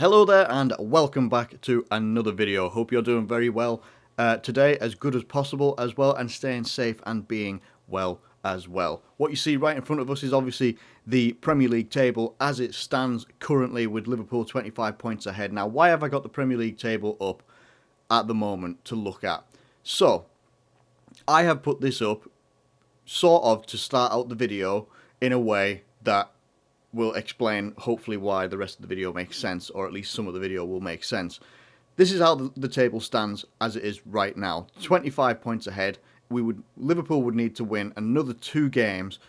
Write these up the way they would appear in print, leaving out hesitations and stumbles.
Hello there and welcome back to another video. Hope you're doing very well today, as good as possible as well, and staying safe and being well as well. What you see right in front of us is obviously the Premier League table as it stands currently, with Liverpool 25 points ahead. Now, why have I got the Premier League table up at the moment to look at? So, I have put this up sort of to start out the video in a way that will explain hopefully why the rest of the video makes sense, or at least some of the video will make sense. This is how the table stands as it is right now. 25 points ahead. Liverpool would need to win another 2 games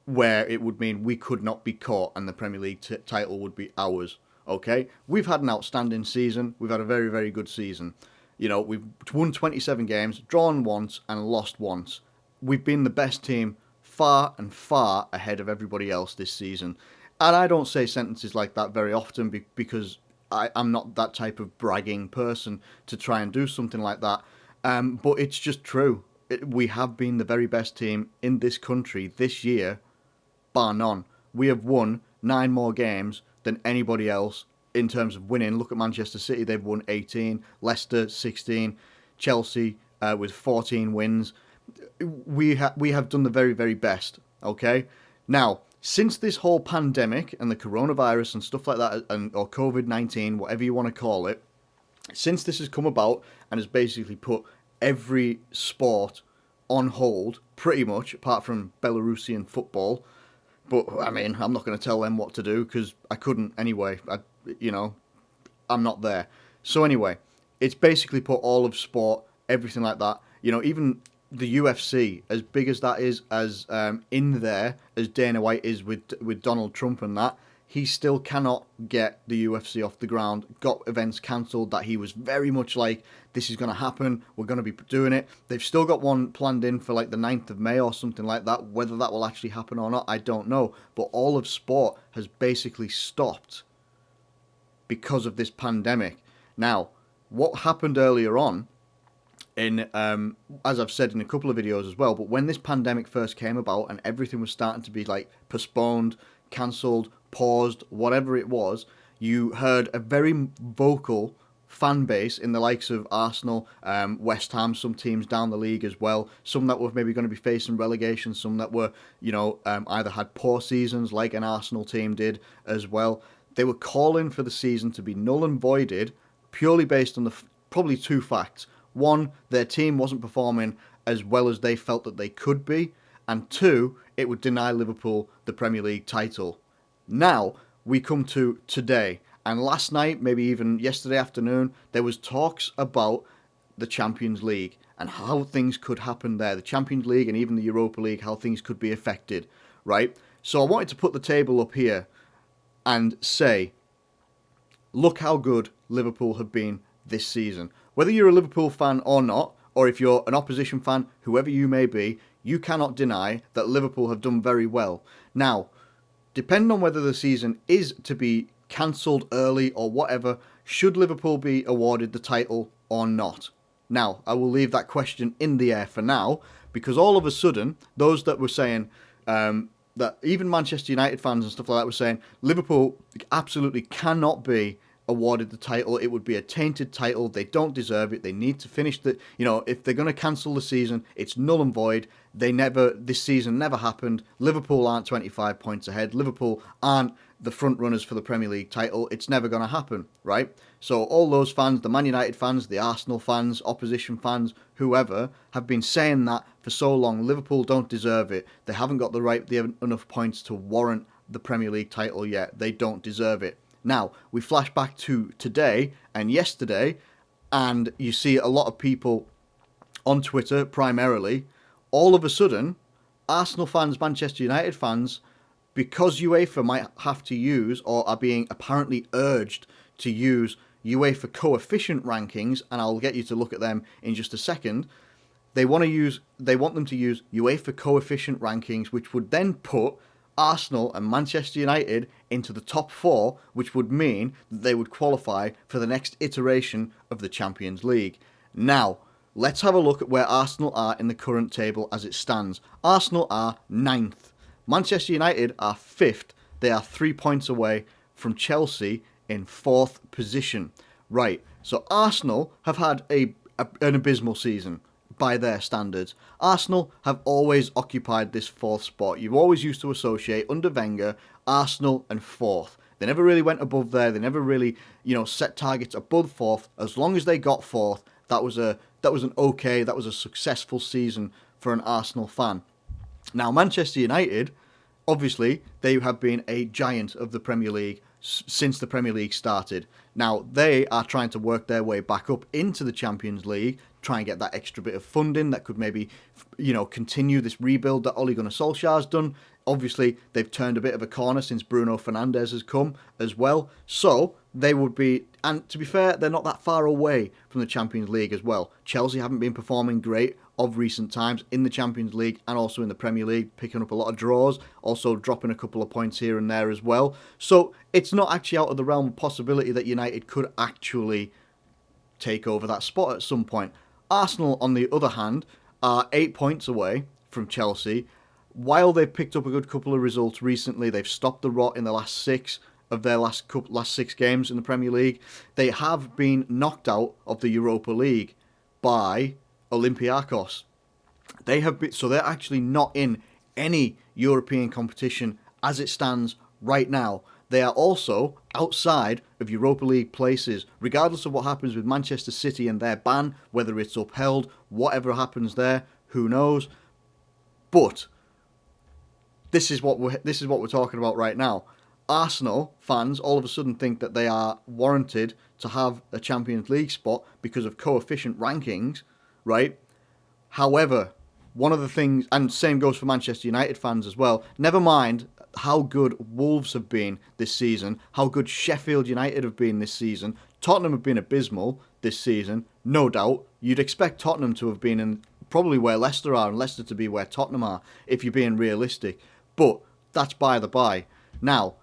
where it would mean we could not be caught and the Premier League title would be ours. Okay? We've had an outstanding season. We've had a very, very good season. You know, we've won 27 games, drawn once and lost once. We've been the best team far and far ahead of everybody else this season. And I don't say sentences like that very often because I'm not that type of bragging person to try and do something like that. But it's just true. We have been the very best team in this country this year, bar none. We have won 9 more games than anybody else in terms of winning. Look at Manchester City, they've won 18, Leicester 16, Chelsea with 14 wins. We have done the very, very best, okay? Now, since this whole pandemic and the coronavirus and stuff like that, or COVID-19, whatever you want to call it, since this has come about and has basically put every sport on hold, pretty much, apart from Belarusian football, but, I mean, I'm not going to tell them what to do, because I couldn't anyway. I'm not there. So anyway, it's basically put all of sport, everything like that, even the UFC, as big as that is, as in there as Dana White is with Donald Trump and that, he still cannot get the UFC off the ground. Got events cancelled that he was very much like, this is going to happen, we're going to be doing it. They've still got one planned in for like the 9th of May or something like that. Whether that will actually happen or not, I don't know. But all of sport has basically stopped because of this pandemic. Now, what happened earlier on, as I've said in a couple of videos as well, but when this pandemic first came about and everything was starting to be like postponed, cancelled, paused, whatever it was, you heard a very vocal fan base in the likes of Arsenal, West Ham, some teams down the league as well, some that were maybe going to be facing relegation, some that were, either had poor seasons like an Arsenal team did as well. They were calling for the season to be null and voided purely based on probably 2 facts. 1, their team wasn't performing as well as they felt that they could be, and 2, it would deny Liverpool the Premier League title. Now, we come to today, and last night, maybe even yesterday afternoon, there was talks about the Champions League and how things could happen there. The Champions League and even the Europa League, how things could be affected, right? So I wanted to put the table up here and say, look how good Liverpool have been this season. Whether you're a Liverpool fan or not, or if you're an opposition fan, whoever you may be, you cannot deny that Liverpool have done very well. Now, depending on whether the season is to be cancelled early or whatever, should Liverpool be awarded the title or not? Now, I will leave that question in the air for now, because all of a sudden, those that were saying, that even Manchester United fans and stuff like that were saying, Liverpool absolutely cannot be awarded the title. It would be a tainted title. They don't deserve it. They need to finish if they're going to cancel the season, it's null and void. This season never happened. Liverpool aren't 25 points ahead. Liverpool aren't the front runners for the Premier League title. It's never going to happen, right? So all those fans, the Man United fans, the Arsenal fans, opposition fans, whoever, have been saying that for so long. Liverpool don't deserve it. They haven't got enough points to warrant the Premier League title yet. They don't deserve it. Now, we flash back to today and yesterday, and you see a lot of people on Twitter, primarily, all of a sudden, Arsenal fans, Manchester United fans, because UEFA might have to use, or are being apparently urged to use, Uefa Coefficient rankings, and I'll get you to look at them in just a second. They want them to use UEFA Coefficient rankings, which would then put Arsenal and Manchester United into the top 4, which would mean that they would qualify for the next iteration of the Champions League. Now, let's have a look at where Arsenal are in the current table as it stands. Arsenal are 9th. Manchester United are 5th. They are 3 points away from Chelsea in 4th position. Right, so Arsenal have had an abysmal season by their standards. Arsenal have always occupied this 4th spot. You've always used to associate, under Wenger, Arsenal and 4th. They never really went above there. They never really, set targets above 4th. As long as they got 4th, that was a successful season for an Arsenal fan. Now, Manchester United, obviously, they have been a giant of the Premier League since the Premier League started. Now, they are trying to work their way back up into the Champions League, try and get that extra bit of funding that could maybe, continue this rebuild that Ole Gunnar Solskjaer's done. Obviously, they've turned a bit of a corner since Bruno Fernandes has come as well. So, they would be, and to be fair, they're not that far away from the Champions League as well. Chelsea haven't been performing great of recent times in the Champions League and also in the Premier League, picking up a lot of draws, also dropping a couple of points here and there as well. So it's not actually out of the realm of possibility that United could actually take over that spot at some point. Arsenal, on the other hand, are 8 points away from Chelsea. While they've picked up a good couple of results recently, they've stopped the rot in the last 6 of their last 6 games in the Premier League. They have been knocked out of the Europa League by Olympiacos. So they're actually not in any European competition as it stands right now. They are also outside of Europa League places, regardless of what happens with Manchester City and their ban, whether it's upheld, whatever happens there, who knows. But this is what we're talking about right now. Arsenal fans all of a sudden think that they are warranted to have a Champions League spot because of coefficient rankings, right? However, one of the things, and same goes for Manchester United fans as well, never mind how good Wolves have been this season, how good Sheffield United have been this season, Tottenham have been abysmal this season, no doubt. You'd expect Tottenham to have been in probably where Leicester are and Leicester to be where Tottenham are, if you're being realistic. But that's by the by. Now,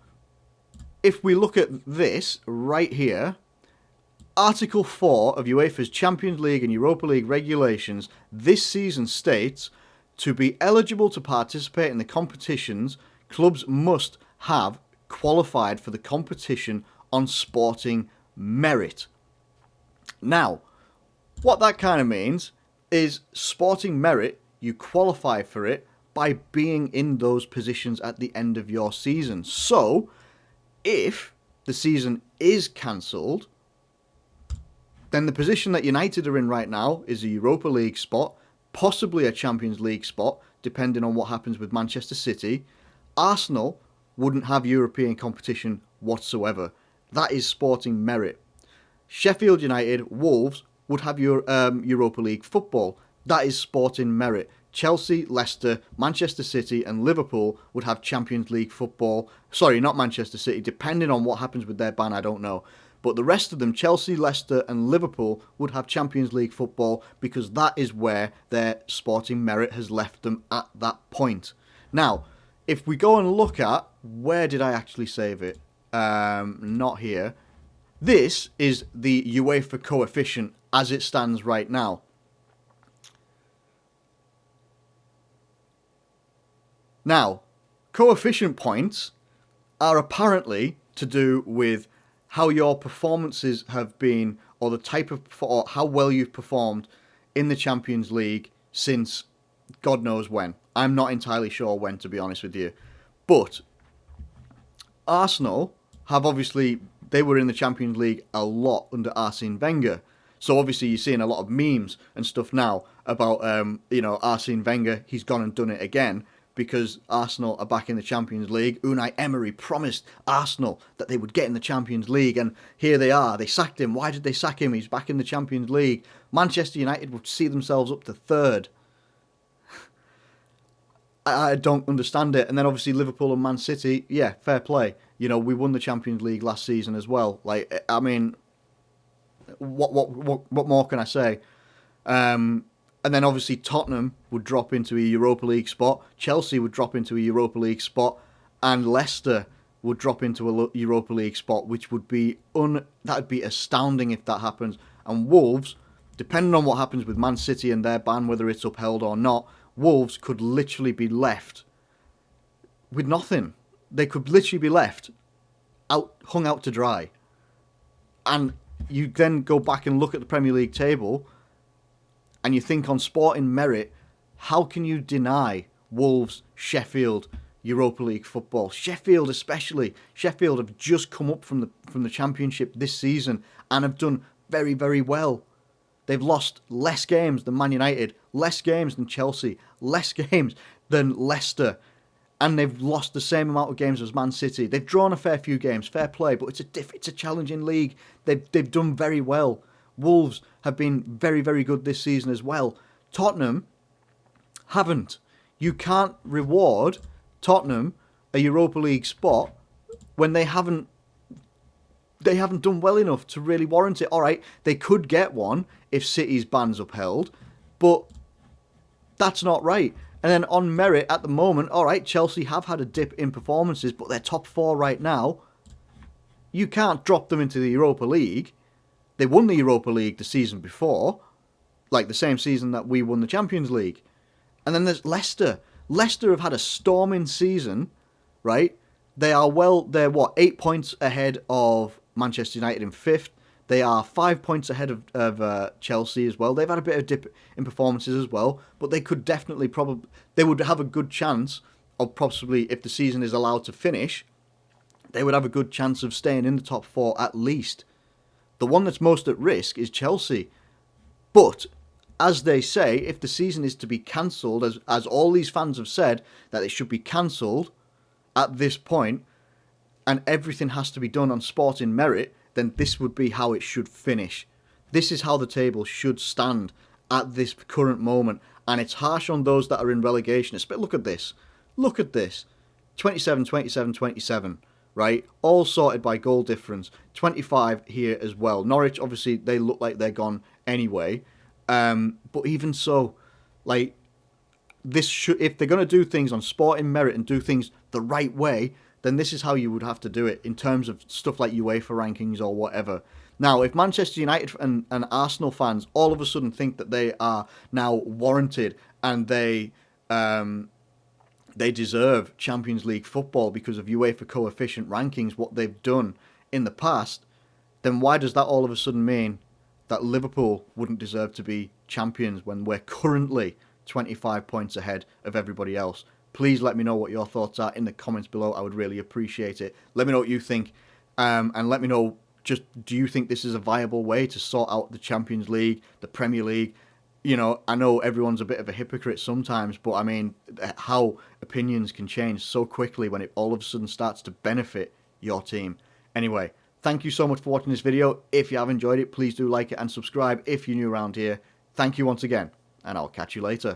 if we look at this right here, Article 4 of UEFA's Champions League and Europa League regulations this season states, to be eligible to participate in the competitions, clubs must have qualified for the competition on sporting merit. Now, what that kind of means is sporting merit, you qualify for it by being in those positions at the end of your season. So, if the season is cancelled, then the position that United are in right now is a Europa League spot, possibly a Champions League spot, depending on what happens with Manchester City. Arsenal wouldn't have European competition whatsoever. That is sporting merit. Sheffield United, Wolves would have Europa League football. That is sporting merit. Chelsea, Leicester, Manchester City and Liverpool would have Champions League football. Sorry, not Manchester City. Depending on what happens with their ban, I don't know. But the rest of them, Chelsea, Leicester and Liverpool, would have Champions League football because that is where their sporting merit has left them at that point. Now, if we go and look at, where did I actually save it? Not here. This is the UEFA Coefficient as it stands right now. Now, coefficient points are apparently to do with how your performances have been, or the type of, or how well you've performed in the Champions League since God knows when. I'm not entirely sure when, to be honest with you. But Arsenal have obviously, they were in the Champions League a lot under Arsene Wenger. So obviously you're seeing a lot of memes and stuff now about, Arsene Wenger, he's gone and done it again, because Arsenal are back in the Champions League. Unai Emery promised Arsenal that they would get in the Champions League, and here they are. They sacked him. Why did they sack him? He's back in the Champions League. Manchester United would see themselves up to 3rd. I don't understand it. And then obviously Liverpool and Man City, yeah, fair play. We won the Champions League last season as well. Like, I mean, what more can I say? And then obviously Tottenham would drop into a Europa League spot, Chelsea would drop into a Europa League spot, and Leicester would drop into a Europa League spot, which would be that'd be astounding if that happens. And Wolves, depending on what happens with Man City and their ban, whether it's upheld or not, Wolves could literally be left with nothing. They could literally be left hung out to dry. And you then go back and look at the Premier League table and you think on sporting merit, how can you deny Wolves, Sheffield, Europa League football? Sheffield especially. Sheffield have just come up from the Championship this season and have done very, very well. They've lost less games than Man United, less games than Chelsea, less games than Leicester, and they've lost the same amount of games as Man City. They've drawn a fair few games, fair play, but it's a challenging league. They've done very well. Wolves have been very, very good this season as well. Tottenham haven't. You can't reward Tottenham a Europa League spot when they haven't done well enough to really warrant it. All right, they could get one if City's ban's upheld, but that's not right. And then on merit at the moment, all right, Chelsea have had a dip in performances, but they're top 4 right now. You can't drop them into the Europa League. They won the Europa League the season before, like the same season that we won the Champions League. And then there's Leicester. Leicester have had a storming season, right? They're 8 points ahead of Manchester United in 5th. They are 5 points ahead of Chelsea as well. They've had a bit of dip in performances as well, but they could definitely they would have a good chance of possibly, if the season is allowed to finish, they would have a good chance of staying in the top 4 at least. The one that's most at risk is Chelsea. But, as they say, if the season is to be cancelled, as all these fans have said, that it should be cancelled at this point, and everything has to be done on sporting merit, then this would be how it should finish. This is how the table should stand at this current moment. And it's harsh on those that are in relegation. But look at this. Look at this. 27, 27, 27, right? All sorted by goal difference. 25 here as well. Norwich, obviously, they look like they're gone anyway. But even so, like, if they're going to do things on sporting merit and do things the right way, then this is how you would have to do it in terms of stuff like UEFA rankings or whatever. Now, if Manchester United and Arsenal fans all of a sudden think that they are now warranted and they deserve Champions League football because of UEFA Coefficient rankings, what they've done in the past, then why does that all of a sudden mean that Liverpool wouldn't deserve to be champions when we're currently 25 points ahead of everybody else? Please let me know what your thoughts are in the comments below. I would really appreciate it. Let me know what you think. And let me know, just do you think this is a viable way to sort out the Champions League, the Premier League? You know, I know everyone's a bit of a hypocrite sometimes, but I mean, how opinions can change so quickly when it all of a sudden starts to benefit your team. Anyway, thank you so much for watching this video. If you have enjoyed it, please do like it and subscribe if you're new around here. Thank you once again, and I'll catch you later.